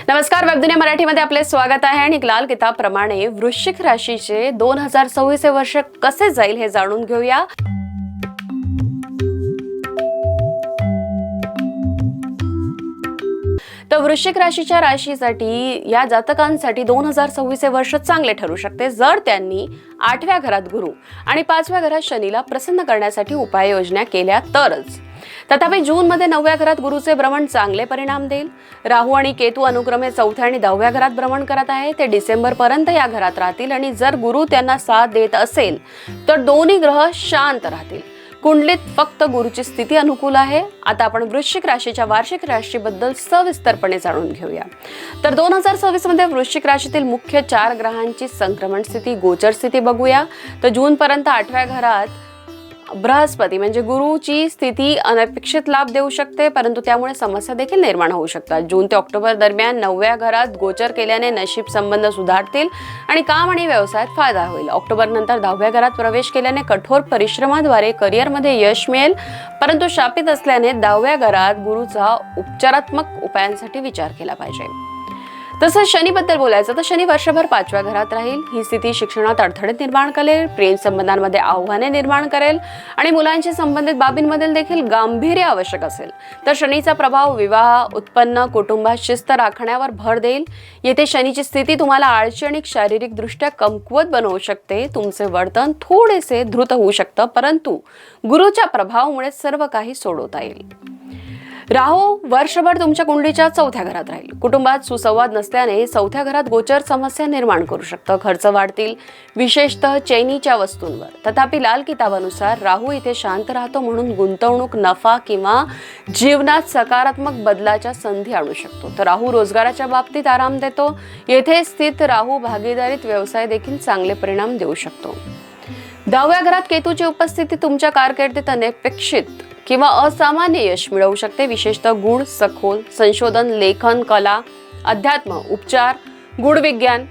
नमस्कार, वेबदुनिया मराठीमध्ये आपले स्वागत आहे आणि लाल किताब प्रमाणे वृश्चिक राशीचे 2026 हे वर्ष कसे जाईल हे जाणून घेऊया। तर वृश्चिक राशीच्या राशीसाठी या जातकांसाठी 2026 हे वर्ष चांगले ठरू शकते जर त्यांनी 8व्या घरात गुरु आणि 5व्या घरात शनीला प्रसन्न करण्यासाठी उपाययोजना केल्या तरच। तथापि जून मध्ये 9व्या घरात गुरुचे भ्रमण चांगले परिणाम देईल। राहू आणि केतू अनुक्रमे 4थ्या आणि 10व्या घरात भ्रमण करत आहे, ते डिसेंबर पर्यंत या घरात राहतील आणि जर गुरु त्यांना साथ देत असेल तर दोन्ही ग्रह शांत राहतील। कुंडलीत फक्त गुरुची स्थिती अनुकूल आहे। आता आपण वृश्चिक राशीच्या वार्षिक राशीबद्दल सविस्तरपणे जाणून घेऊया। तर 2026 मध्ये वृश्चिक राशीतील मुख्य 4 ग्रहांची संक्रमण स्थिती, गोचर स्थिती बघूया। तर जून पर्यंत 8व्या घरात बृहस्पती म्हणजे गुरुची स्थिती अनपेक्षित लाभ देऊ शकते, परंतु त्यामुळे समस्या देखील निर्माण होऊ शकतात। जून ते ऑक्टोबर दरम्यान 9व्या घरात गोचर केल्याने नशीब संबंध सुधारतील आणि काम आणि व्यवसायात फायदा होईल। ऑक्टोबर नंतर 10व्या घरात प्रवेश केल्याने कठोर परिश्रमाद्वारे करिअरमध्ये यश मिळेल, परंतु शापित असल्याने 10व्या घरात गुरुचा उपचारात्मक उपायांसाठी विचार केला पाहिजे। तसंच शनीबद्दल बोलायचं तर शनी वर्षभर 5व्या घरात राहील। ही स्थिती शिक्षणात अडथळे निर्माण करेल, प्रेम संबंधांमध्ये आव्हाने निर्माण करेल आणि मुलांशी संबंधित बाबींमधील देखील गांभीर्य आवश्यक असेल। तर शनीचा प्रभाव विवाह, उत्पन्न, कुटुंबात शिस्त राखण्यावर भर देईल। येथे शनीची स्थिती तुम्हाला आळशी आणि शारीरिक दृष्ट्या कमकुवत बनवू शकते। तुमचे वर्तन थोडेसे द्रुत होऊ शकतं, परंतु गुरुच्या प्रभावामुळे सर्व काही सोडवता येईल। राहू वर्षभर तुमच्या कुंडलीच्या 4थ्या घरात राहील। कुटुंबात सुसंवाद नसल्याने 4थ्या घरात गोचर समस्या निर्माण करू शकतं। खर्च वाढतील, विशेषतः चैनीच्या वस्तूंवर। तथापि लाल किताबानुसार राहू इथे शांत राहतो म्हणून गुंतवणूक, नफा किंवा जीवनात सकारात्मक बदलाच्या संधी आणू शकतो। तर राहू रोजगाराच्या बाबतीत आराम देतो। येथे स्थित राहू भागीदारीत व्यवसाय देखील चांगले परिणाम देऊ शकतो। 10व्या घरात केतूची उपस्थिती तुमच्या कारकिर्दीत अनपेक्षित किंवा असामान्य यश मिळवू शकते। विशेषतः गुण, सखोल संशोधन, लेखन, कला, अध्यात्म, उपचार, गूढ विज्ञान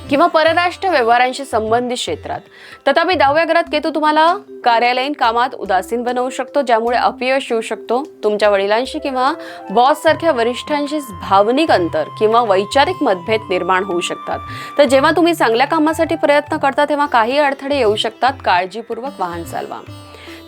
किंवा परराष्ट्र व्यवहारांशी संबंधित क्षेत्रात। तथापि 10व्या घरात केतू तुम्हाला कार्यालयीन कामात उदासीन बनवू शकतो, ज्यामुळे अपयश येऊ शकतो। तुमच्या वडिलांशी किंवा बॉस सारख्या वरिष्ठांशी भावनिक अंतर किंवा वैचारिक मतभेद निर्माण होऊ शकतात। तर जेव्हा तुम्ही चांगल्या कामासाठी प्रयत्न करता तेव्हा काही अडथळे येऊ शकतात। काळजीपूर्वक वाहन चालवा।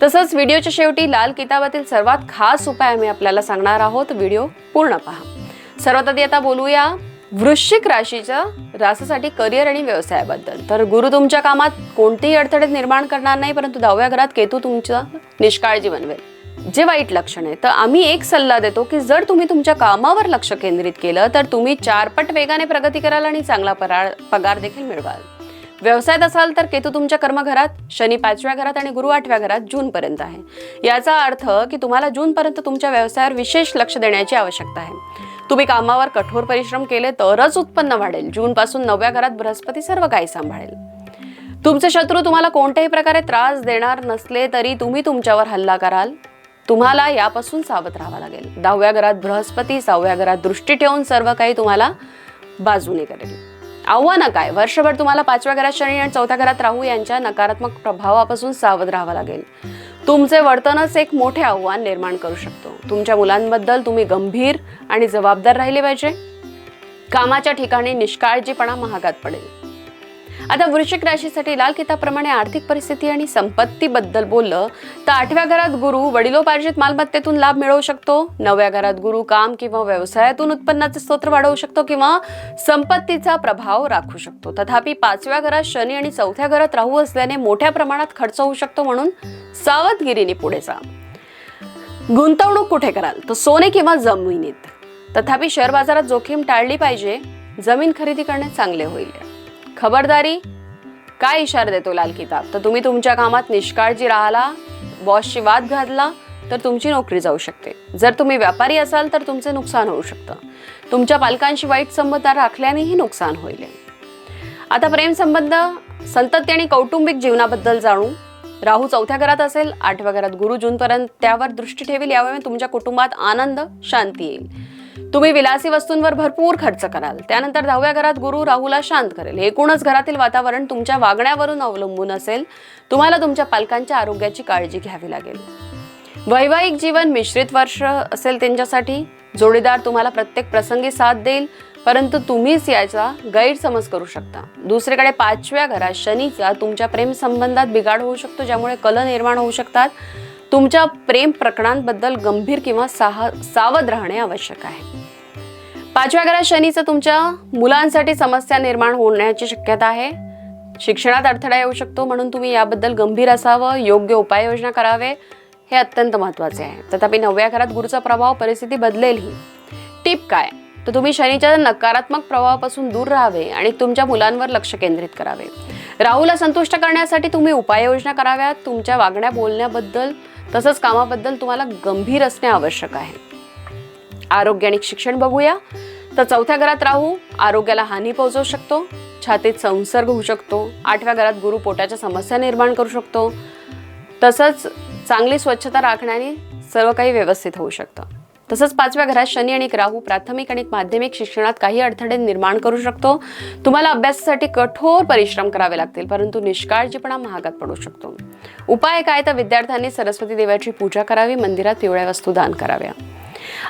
तसंच व्हिडिओच्या शेवटी लाल किताबातील सर्वात खास उपाय आम्ही आपल्याला सांगणार आहोत, व्हिडिओ पूर्ण पहा। सर्वात आधी आता बोलूया वृश्चिक राशीच्या राशीसाठी करिअर आणि व्यवसायाबद्दल। तर गुरु तुमच्या कामात कोणतेही अडथळे निर्माण करणार नाही, परंतु 10व्या घरात केतू तुमच्या निष्काळजी बनवेल, जे वाईट लक्षण आहे। तर आम्ही एक सल्ला देतो की जर तुम्ही तुमच्या कामावर लक्ष केंद्रित केलं तर तुम्ही 4 पट वेगाने प्रगती कराल आणि चांगला पगार देखील मिळवाल। व्यवसायात असाल तर केतू तुमच्या कर्मघरात, शनी 5व्या घरात आणि गुरु 8व्या घरात जून पर्यंत आहे। याचा अर्थ की तुम्हाला जून पर्यंत तुमच्या व्यवसायावर विशेष लक्ष देण्याची आवश्यकता आहे। तुम्ही कामावर कठोर परिश्रम केले तरच उत्पन्न वाढेल। जून पासून 9व्या घरात बृहस्पती सर्व काही सांभाळेल। तुमचे शत्रू तुम्हाला कोणत्याही प्रकारे त्रास देणार नसले तरी तुम्ही तुमच्यावर हल्ला कराल। तुम्हाला यापासून सावध राहावं लागेल। 10व्या घरात बृहस्पती 6व्या घरात दृष्टी ठेवून सर्व काही तुम्हाला बाजूने करेल। आव्हानं काय? वर्षभर तुम्हाला 5व्या घरात शनी आणि 4थ्या घरात राहू यांच्या नकारात्मक प्रभावापासून सावध राहावं लागेल। तुमचे वर्तनच एक मोठे आव्हान निर्माण करू शकतो। तुमच्या मुलांबद्दल तुम्ही गंभीर आणि जबाबदार राहिले पाहिजे। कामाच्या ठिकाणी निष्काळजीपणा महागात पडेल। आता वृश्चिक राशीसाठी लाल किताबाप्रमाणे आर्थिक परिस्थिती आणि संपत्तीबद्दल बोललं तर 8व्या घरात गुरु वडिलोपार्जित मालमत्तेतून लाभ मिळवू शकतो। 9व्या घरात गुरु काम किंवा व्यवसायातून उत्पन्नाचे स्रोत वाढवू शकतो किंवा संपत्तीचा प्रभाव राखू शकतो। तथापि 5व्या घरात शनी आणि 4थ्या घरात राहू असल्याने मोठ्या प्रमाणात खर्च होऊ शकतो, म्हणून सावधगिरीने पुढे जा। गुंतवणूक कुठे कराल? तर सोने किंवा जमिनीत। तथापि शेअर बाजारात जोखीम टाळली पाहिजे। जमीन खरेदी करणे चांगले होईल। खबरदारी काय इशारा देतो लाल किताब? तर तुम्ही तुमच्या कामात निष्काळजी राहिला, बॉसशी वाद घातला तर तुमची नोकरी जाऊ शकते। जर तुम्ही व्यापारी असाल तर तुमचे नुकसान होऊ शकतं। तुमच्या पालकांशी वाईट संबंध राखल्यानेही नुकसान होईल। आता प्रेम संबंध, संतती आणि कौटुंबिक जीवनाबद्दल जाणू। राहू 4थ्या घरात असेल, 8व्या घरात गुरु जून पर्यंत त्यावर दृष्टी ठेवील। यामुळे तुमच्या कुटुंबात आनंद, शांती येईल। तुम्ही विलासी वस्तूंवर भरपूर खर्च कराल। त्यानंतर 10व्या घरात गुरु राहूला शांत करेल। एकूणच घरातील वातावरण तुमच्या वागण्यावरून अवलंबून असेल। तुम्हाला तुमच्या पालकांच्या आरोग्याची काळजी घ्यावी लागेल। वैवाहिक जीवन मिश्रित वर्ष असेल त्यांच्यासाठी। जोडीदार तुम्हाला प्रत्येक प्रसंगी साथ देईल, परंतु तुम्हीच याचा गैरसमज करू शकता. दुसरीकडे 5व्या घरात शनीचा तुमच्या प्रेम संबंधात बिघाड होऊ शकतो, ज्यामुळे कलह निर्माण होऊ शकतात. तुमच्या प्रेम प्रकरणांबद्दल गंभीर किंवा सावध राहणे आवश्यक आहे. 5व्या घरात शनीचा तुमच्या मुलांसाठी समस्या निर्माण होण्याची शक्यता आहे. शिक्षणात अडथळा येऊ शकतो, म्हणून तुम्ही याबद्दल गंभीर असावं, योग्य उपाययोजना करावे, हे अत्यंत महत्त्वाचे आहे. तथापि 9व्या घरात गुरूचा प्रभाव परिस्थिती बदलेलही. टिप काय, तर तुम्ही शनीच्या नकारात्मक प्रभावापासून दूर राहावे आणि तुमच्या मुलांवर लक्ष केंद्रित करावे. राहूला संतुष्ट करण्यासाठी तुम्ही उपाययोजना कराव्यात. तुमच्या वागण्या बोलण्याबद्दल तसंच कामाबद्दल तुम्हाला गंभीर असणे आवश्यक आहे. आरोग्य आणि शिक्षण बघूया तर 4थ्या घरात राहू आरोग्याला हानी पोहोचवू शकतो. छातीत संसर्ग होऊ शकतो. 8व्या घरात गुरु पोटाच्या समस्या निर्माण करू शकतो. तसंच चांगली स्वच्छता राखण्याने सर्व काही व्यवस्थित होऊ शकतं. तसंच 5व्या घरात शनी आणि राहू प्राथमिक आणि माध्यमिक शिक्षणात काही अडथळे निर्माण करू शकतो. तुम्हाला अभ्यासासाठी कठोर परिश्रम करावे लागतील, परंतु निष्काळजीपणा महागात पडू शकतो. उपाय काय, तर विद्यार्थ्यांनी सरस्वती देवाची पूजा करावी, मंदिरात पिवळ्या वस्तू दान कराव्या.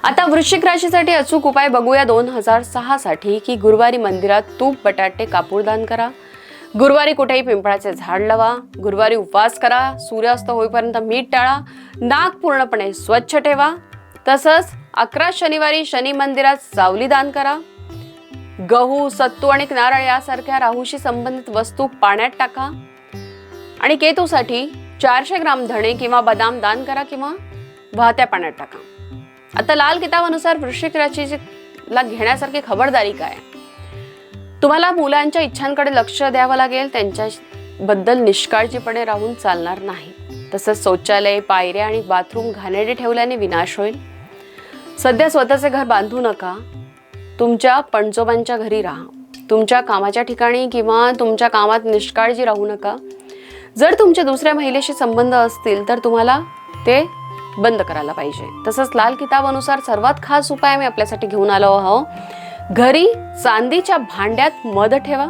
आता वृश्चिक राशीसाठी अचूक उपाय बघूया 2006 साठी की गुरुवारी मंदिरात तूप, बटाटे, कापूर दान करा. गुरुवारी कुठेही पिंपळाचे झाड लावा. गुरुवारी उपवास करा. सूर्यास्त होईपर्यंत मीठ टाळा. नाक पूर्णपणे स्वच्छ ठेवा. तसंच 11 शनिवारी शनी मंदिरात सावली दान करा. गहू, सत्तू आणि नारळ यासारख्या राहूशी संबंधित वस्तू पाण्यात टाका. आणि केतूसाठी 400 ग्राम धणे किंवा बदाम दान करा किंवा वाहत्या पाण्यात टाका. आता लाल किताबानुसार वृश्चिक राशीला घेण्यासारखी खबरदारी काय, तुम्हाला मुलांच्या इच्छांकडे लक्ष द्यावं लागेल. त्यांच्याबद्दल निष्काळजीपणे राहून चालणार नाही. तसंच शौचालय, पायऱ्या आणि बाथरूम घाणेरडे ठेवल्याने विनाश होईल. सध्या स्वतःचे घर बांधू नका. तुमच्या पणजोबांच्या घरी राहा. तुमच्या कामाच्या ठिकाणी किंवा तुमच्या कामात निष्काळजी राहू नका. जर तुमच्या दुसऱ्या महिलेशी संबंध असतील तर तुम्हाला ते बंद करायला पाहिजे. तसंच लाल किताबानुसार सर्वात खास उपाय मी आपल्यासाठी घेऊन आलो आहोत. घरी चांदीच्या भांड्यात मध ठेवा.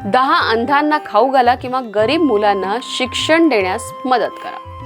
10 अंधांना खाऊ घाला किंवा गरीब मुलांना शिक्षण देण्यास मदत करा.